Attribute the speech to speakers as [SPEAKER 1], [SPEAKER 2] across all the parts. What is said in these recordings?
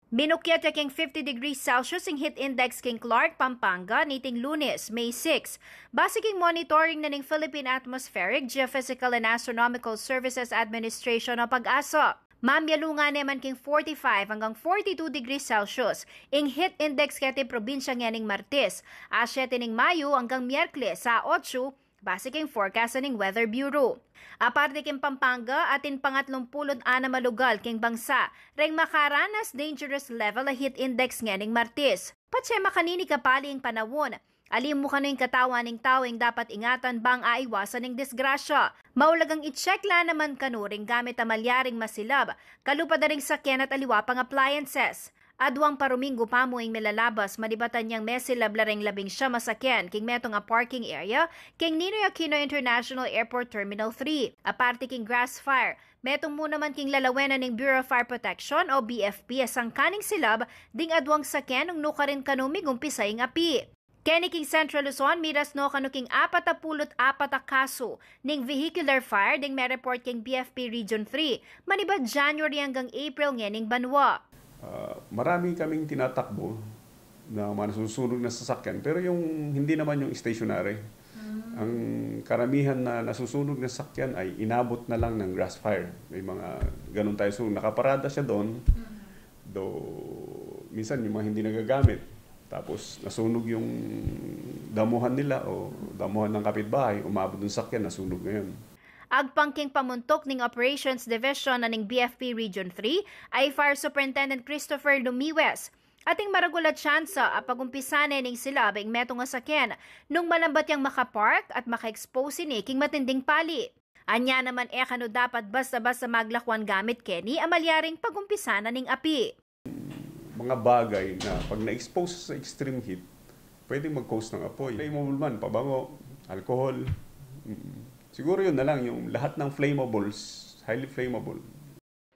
[SPEAKER 1] Binukyat king 50 degrees Celsius ang heat index king Clark, Pampanga, niting Lunes, May 6. Base king monitoring na ning Philippine Atmospheric, Geophysical and Astronomical Services Administration o PAG-ASA. Mamyalungan naman king 45 hanggang 42 degrees Celsius ing heat index kati probinsya nganing Martes, asya tining Mayo hanggang Miyerkules sa 8, base king forecast ning Weather Bureau. Aparte king Pampanga atin pangatlong pulot ana malugal king bangsa, reng makaranas dangerous level a heat index nganing Martes. Patse makanini kapali ang panawon. Alim mo kaning katawan ng tawing dapat ingatan bang aiwasan ng disgrasya. Maulagang i-check la naman kanuring gamit amalyaring masilab, kalupad na ring sakyan at aliwapang appliances. Adwang paruminggo pa mo ing melalabas malibatan niyang mesilab lareng 11 masakyan king metong a parking area king Ninoy Aquino International Airport Terminal 3. Aparte king grass fire, metong mo naman king lalawenan ng Bureau of Fire Protection o BFP asang kaning silab ding adwang sakyan ng nukarin kanumig umpisay ng api. Keni king Central Luzon, miras no kanuking 44 kaso ning vehicular fire ding may report king BFP Region 3, manibad January hanggang April ngening banwa.
[SPEAKER 2] Marami kaming tinatakbo na masusunog na sasakyan, pero yung hindi naman yung stationary. Ang karamihan na nasusunog na sasakyan ay inabot na lang ng grass fire. May mga ganun tayo. So nakaparada siya doon, minsan yung mga hindi nagagamit. Tapos nasunog yung damuhan nila o damuhan ng kapitbahay, umabot ng sakyan, nasunog ngayon.
[SPEAKER 1] Agpangking pamuntok ning Operations Division na ning BFP Region 3 ay Fire Superintendent Christopher Lumiwes. Ating maragulat tsansa apagumpisa ning sila ing metong sakyan nung malambat yang makapark at maka-expose ni king matinding pali. Anya naman kano dapat basta-basta maglakwan gamit keni amalyaring pagumpisa na ning api.
[SPEAKER 2] Mga bagay na pag na-expose sa extreme heat, pwedeng mag-cause ng apoy. Flammable man, pabango, alcohol. Siguro yun na lang, yung lahat ng flammables, highly flammable.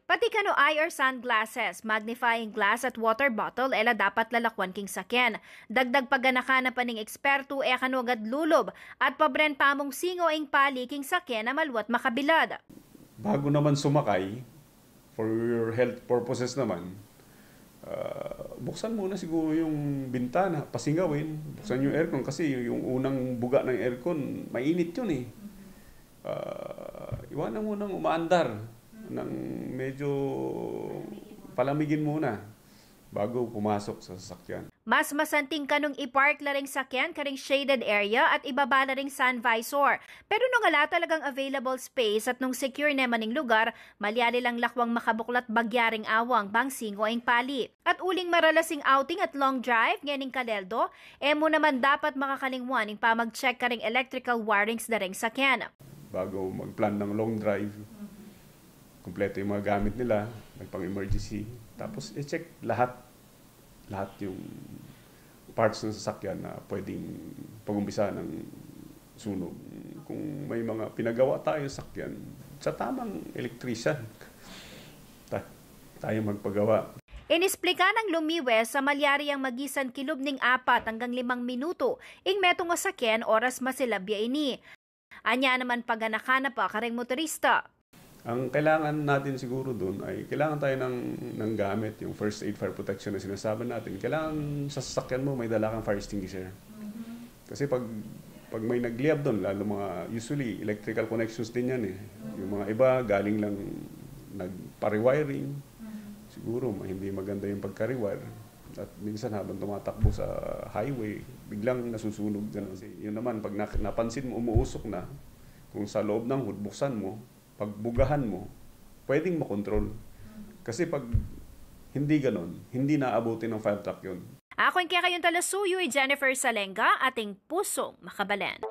[SPEAKER 1] Pati kano eye or sunglasses, magnifying glass at water bottle, ela dapat lalakwan king sakyan. Dagdag paganakana pa ning eksperto, kano agad lulob at pabren pamong singo ing pali king sakyan na maluwat makabilad.
[SPEAKER 2] Bago naman sumakay, for your health purposes naman, buksan muna siguro yung bintana, pasingawin, buksan yung aircon kasi yung unang buga ng aircon, mainit yun eh. Iwanan mo nang umaandar ng medyo palamigin muna bago pumasok sa sasakyan.
[SPEAKER 1] Mas masanting kanong i-park laring sakyan karing shaded area at ibaba laring sun visor. Pero nung ala talagang available space at nung secure naman ng lugar, malyali lang lakwang makabuklat bagyaring awang bang singo ang pali. At uling maralasing outing at long drive nganing kaleldo, mo naman dapat makakalingwan ng pamag-check karing electrical wirings daring sakyan.
[SPEAKER 2] Bago mag-plan ng long drive, kumpleto yung mga gamit nila, nagpang-emergency. Tapos i-check lahat yung parts ng sasakyan na pwedeng pag-umpisa ng sunog. Kung may mga pinagawa tayo sa sakyan, sa tamang electrician, tayo magpagawa.
[SPEAKER 1] Inisplika ng Lumiwes sa malyari ang magisan kilob ning 4 hanggang 5 minuto, ing metong sakyan oras masilabya ini. Anya naman paganakana pa kareng motorista.
[SPEAKER 2] Ang kailangan natin siguro doon ay kailangan tayo ng gamit, yung first aid fire protection na sinasabi natin. Kailangan sa sasakyan mo may dala kang fire extinguisher. Kasi pag may nagliyab doon, lalo mga usually electrical connections din yan eh. Yung mga iba galing lang nagpa-rewiring. Siguro hindi maganda yung pagka-rewire. At minsan habang tumatakbo sa highway, biglang nasusunog ganun. Yun naman, pag napansin mo, umuusok na, kung sa loob ng hood, buksan mo, pagbugahan mo, pwedeng makontrol. Kasi pag hindi ganun, hindi naabutin ng fire truck yun.
[SPEAKER 1] Ako yung kaya kayong talasuyo, Jennifer Salenga, ating pusong makabalan.